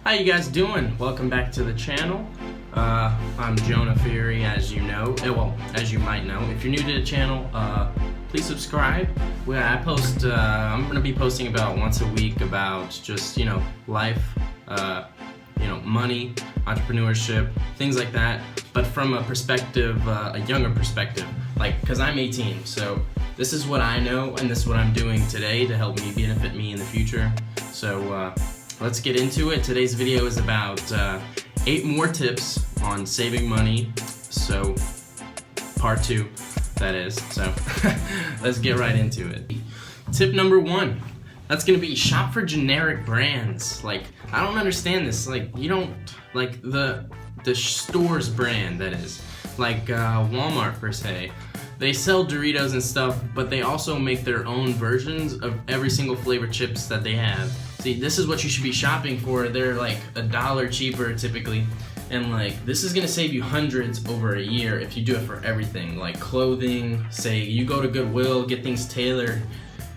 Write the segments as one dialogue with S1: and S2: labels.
S1: How you guys doing? Welcome back to the channel. I'm Jonah Fury, as you know. As you might know. If you're new to the channel, please subscribe. I'm gonna be posting about once a week about just, life, money, entrepreneurship, things like that, but from a perspective, a younger perspective, because I'm 18, so this is what I know and this is what I'm doing today to help me benefit me in the future. So let's get into it. Today's video is about 8 more tips on saving money. So part 2, that is. So let's get right into it. Tip number 1, that's gonna be shop for generic brands. I don't understand this. You don't the store's brand, that is. Walmart per se. They sell Doritos and stuff, but they also make their own versions of every single flavor chips that they have. See, this is what you should be shopping for. They're $1 cheaper typically. And this is gonna save you hundreds over a year if you do it for everything. Clothing, say you go to Goodwill, get things tailored.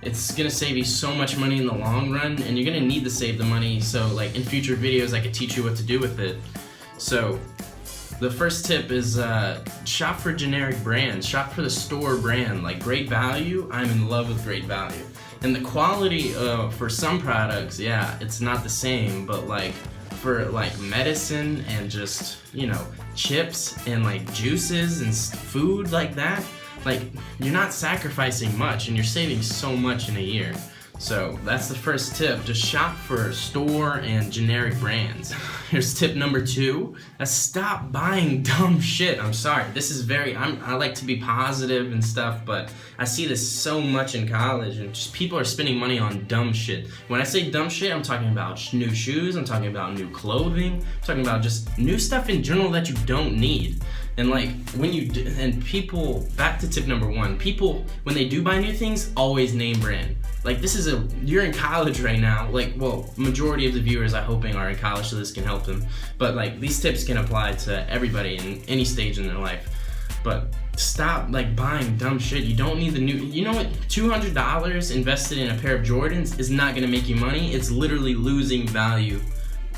S1: It's gonna save you so much money in the long run, and you're gonna need to save the money. So in future videos, I could teach you what to do with it. So the first tip is shop for generic brands. Shop for the store brand. Great Value, I'm in love with Great Value. And the quality for some products, yeah, it's not the same, but for medicine and just, chips and juices and food like that, you're not sacrificing much and you're saving so much in a year. So that's the first tip. Just shop for store and generic brands. Here's tip number 2. Stop buying dumb shit. I'm sorry. This is I like to be positive and stuff, but I see this so much in college, and just people are spending money on dumb shit. When I say dumb shit, I'm talking about new shoes, I'm talking about new clothing, I'm talking about just new stuff in general that you don't need. And people, back to tip number 1, people, when they do buy new things, always name brand. You're in college right now, majority of the viewers I'm hoping are in college, so this can help them. But these tips can apply to everybody in any stage in their life. But stop buying dumb shit. You don't need the new, $200 invested in a pair of Jordans is not gonna make you money. It's literally losing value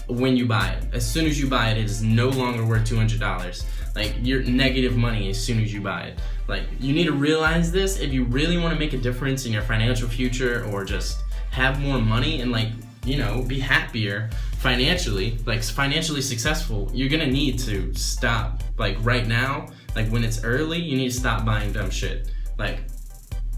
S1: when you buy it. As soon as you buy it, it is no longer worth $200. You're negative money as soon as you buy it. You need to realize this if you really want to make a difference in your financial future, or just have more money and be happier financially, financially successful. You're gonna need to stop. Right now, when it's early, you need to stop buying dumb shit.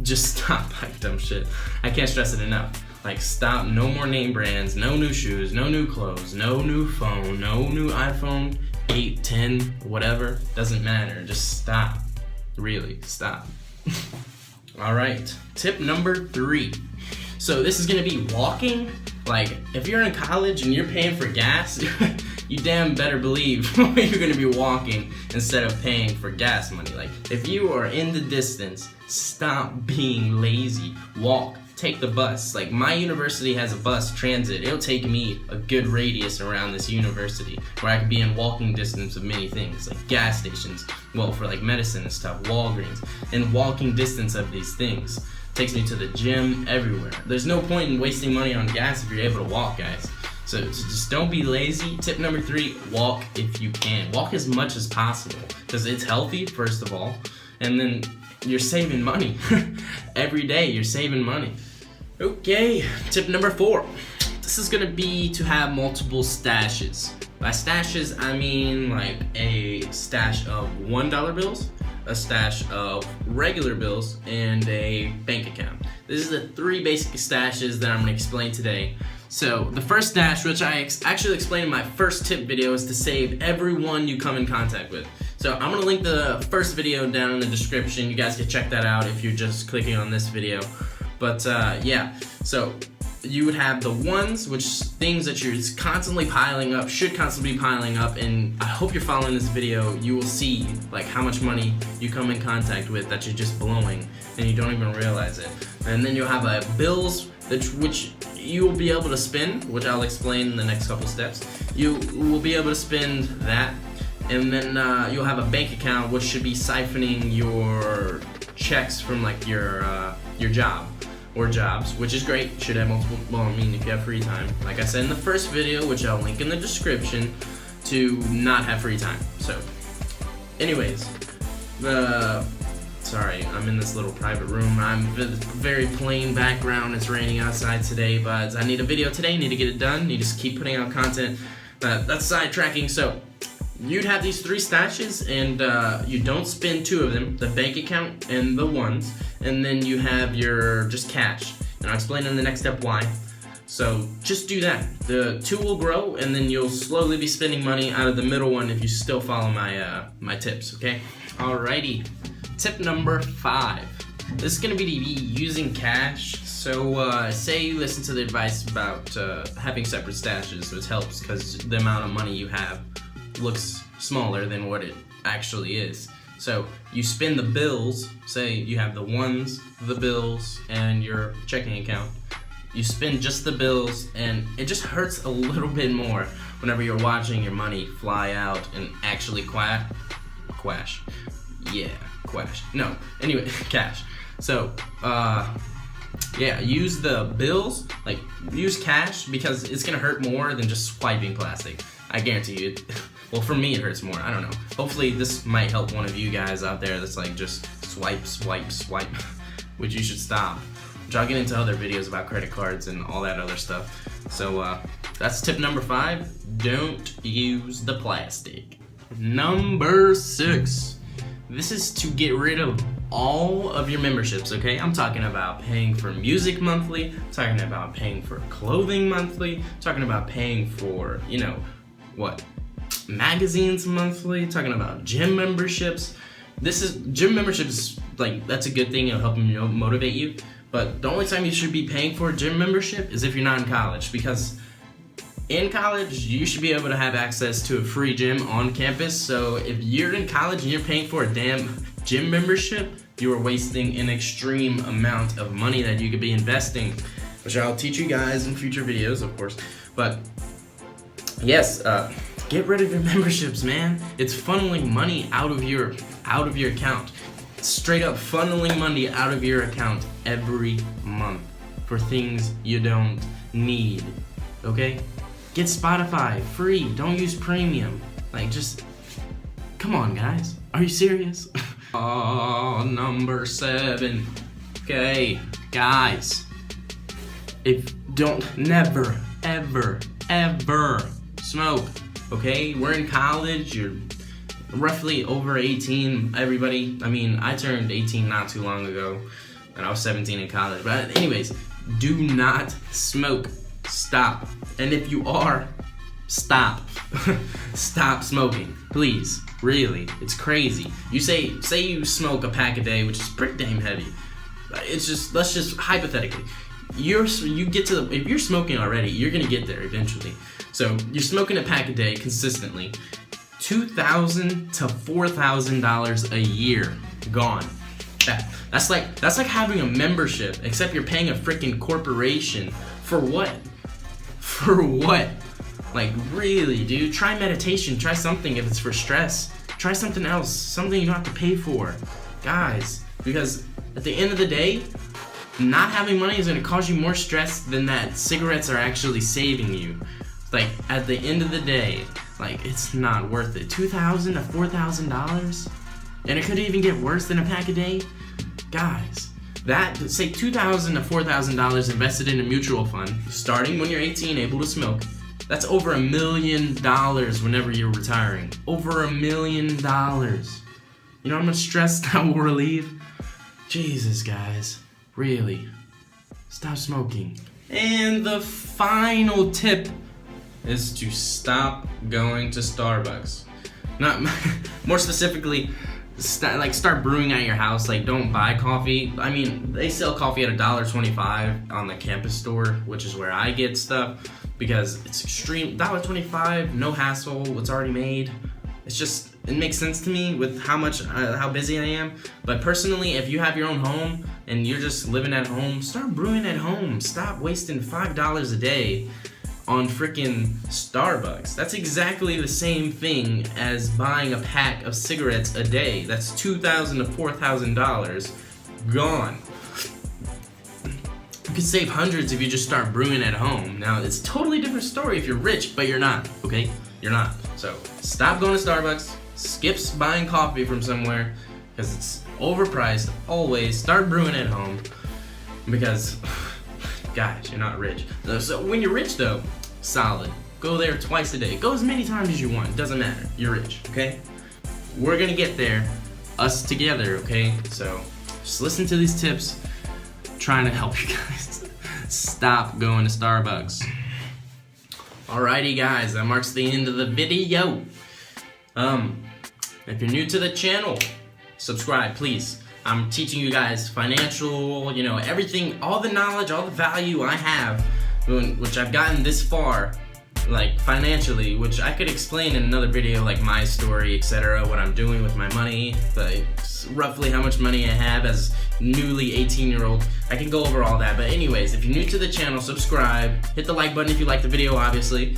S1: Just stop buying dumb shit. I can't stress it enough. Stop. No more name brands, no new shoes, no new clothes, no new phone, no new iPhone 8, 10, whatever. Doesn't matter. Just stop. Really, stop. Alright, tip number 3. So this is gonna be walking. If you're in college and you're paying for gas, you damn better believe you're gonna be walking instead of paying for gas money. If you are in the distance, stop being lazy. Walk. Take the bus. My university has a bus transit. It'll take me a good radius around this university where I could be in walking distance of many things, gas stations, for medicine and stuff, Walgreens, and walking distance of these things. Takes me to the gym, everywhere. There's no point in wasting money on gas if you're able to walk, guys. So just don't be lazy. Tip number 3, walk if you can. Walk as much as possible, because it's healthy, first of all, and then you're saving money. Every day you're saving money. Okay, tip number 4. This is gonna be to have multiple stashes. By stashes, I mean a stash of $1 bills, a stash of regular bills, and a bank account. This is the 3 basic stashes that I'm gonna explain today. So the first stash, which I actually explained in my first tip video, is to save everyone you come in contact with. So I'm gonna link the first video down in the description. You guys can check that out if you're just clicking on this video. But yeah, so you would have the ones, which things that you're constantly piling up, should constantly be piling up, and I hope you're following this video. You will see how much money you come in contact with that you're just blowing and you don't even realize it. And then you'll have bills, which you will be able to spend, which I'll explain in the next couple steps. You will be able to spend that, and then you'll have a bank account, which should be siphoning your checks from your job. or jobs, which is great. You should have multiple, well, I mean, if you have free time. Like I said in the first video, which I'll link in the description, to not have free time. So, anyways, sorry, I'm in this little private room. I'm very plain background. It's raining outside today, but I need a video today. Need to get it done. Need to keep putting out content. That's sidetracking. So, you'd have these 3 stashes, and you don't spend 2 of them, the bank account and the ones, and then you have your just cash. And I'll explain in the next step why. So just do that. The 2 will grow, and then you'll slowly be spending money out of the middle one if you still follow my my tips, okay? Alrighty. Tip number 5. This is gonna be using cash. So say you listen to the advice about having separate stashes, which helps because the amount of money you have looks smaller than what it actually is. So you spend the bills, say you have the ones, the bills, and your checking account. You spend just the bills, and it just hurts a little bit more whenever you're watching your money fly out and actually quash. Yeah, quash. No, anyway, cash. So, yeah, use the bills, like, use cash, because it's gonna hurt more than just swiping plastic. I guarantee you. Well, for me, it hurts more. I don't know. Hopefully, this might help one of you guys out there that's like just swipe, which you should stop. Which I'll get into other videos about credit cards and all that other stuff. So that's tip number 5. Don't use the plastic. Number 6. This is to get rid of all of your memberships, okay? I'm talking about paying for music monthly, I'm talking about paying for clothing monthly, I'm talking about paying for, you know, what? Magazines monthly, talking about gym memberships. Gym memberships, like, that's a good thing. It'll help motivate you. But the only time you should be paying for a gym membership is if you're not in college, because in college you should be able to have access to a free gym on campus. So if you're in college and you're paying for a damn gym membership, you are wasting an extreme amount of money that you could be investing, which I'll teach you guys in future videos, of course. But yes, get rid of your memberships, man. It's funneling money out of your account. Straight up funneling money out of your account every month for things you don't need. Okay? Get Spotify free. Don't use premium. Like, just come on, guys. Are you serious? Oh, number 7. Okay, guys. Never, ever smoke. Okay, we're in college, you're roughly over 18, everybody. I mean, I turned 18 not too long ago, and I was 17 in college. But anyways, do not smoke. Stop. And if you are, stop. Stop smoking, please. Really, it's crazy. You say you smoke a pack a day, which is pretty damn heavy. It's just, let's just hypothetically, if you're smoking already, you're gonna get there eventually. So you're smoking a pack a day consistently, $2,000 to $4,000 a year gone. That's like having a membership, except you're paying a freaking corporation for what? For what? Like, really, dude? Try meditation. Try something if it's for stress. Try something else. Something you don't have to pay for, guys. Because at the end of the day, not having money is gonna cause you more stress than that cigarettes are actually saving you. Like, at the end of the day, like, it's not worth it. $2,000 to $4,000? And it could even get worse than a pack a day? Guys, say $2,000 to $4,000 invested in a mutual fund, starting when you're 18, able to smoke. That's over $1 million whenever you're retiring. Over $1 million. You know how much stress that will relieve? Jesus, guys. Really. Stop smoking. And the final tip is to stop going to Starbucks. Not more specifically, start brewing at your house. Like, don't buy coffee. I mean, they sell coffee at $1.25 on the campus store, which is where I get stuff, because it's extreme. $1.25, no hassle. It's already made. It's just, it makes sense to me with how busy I am. But personally, if you have your own home and you're just living at home, start brewing at home. Stop wasting $5 a day on freaking Starbucks. That's exactly the same thing as buying a pack of cigarettes a day. That's $2,000 to $4,000 gone. could save hundreds if you just start brewing at home. Now, it's a totally different story if you're rich, but you're not, okay? You're not. So stop going to Starbucks, skip buying coffee from somewhere, because it's overpriced. Always start brewing at home, because, guys, you're not rich. So when you're rich, though, solid. Go there twice a day. Go as many times as you want. It doesn't matter. You're rich, okay? We're gonna get there, us together, okay? So just listen to these tips. Trying to help you guys stop going to Starbucks. Alrighty, guys, that marks the end of the video. If you're new to the channel, subscribe, please. I'm teaching you guys financial, everything, all the knowledge, all the value I have, which I've gotten this far, like financially, which I could explain in another video, like my story, etc., what I'm doing with my money, like roughly how much money I have as newly 18-year-old. I can go over all that, but anyways, if you're new to the channel, subscribe, hit the like button if you like the video, obviously.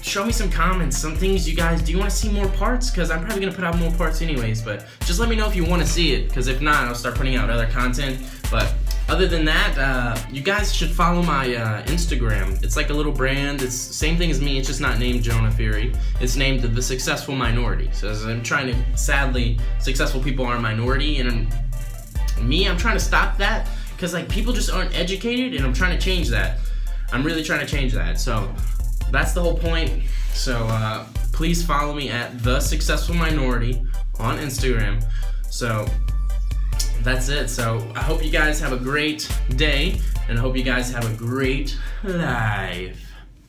S1: Show me some comments, some things you guys, do you want to see more parts? Because I'm probably going to put out more parts anyways, but just let me know if you want to see it, because if not, I'll start putting out other content. But other than that, you guys should follow my Instagram. It's like a little brand. It's the same thing as me. It's just not named Jonah Fury. It's named The Successful Minority. So as I'm trying to, sadly, successful people are a minority, and I'm trying to stop that, because like people just aren't educated, and I'm trying to change that. I'm really trying to change that. So that's the whole point. So please follow me at The Successful Minority on Instagram. So that's it. So I hope you guys have a great day, and I hope you guys have a great life.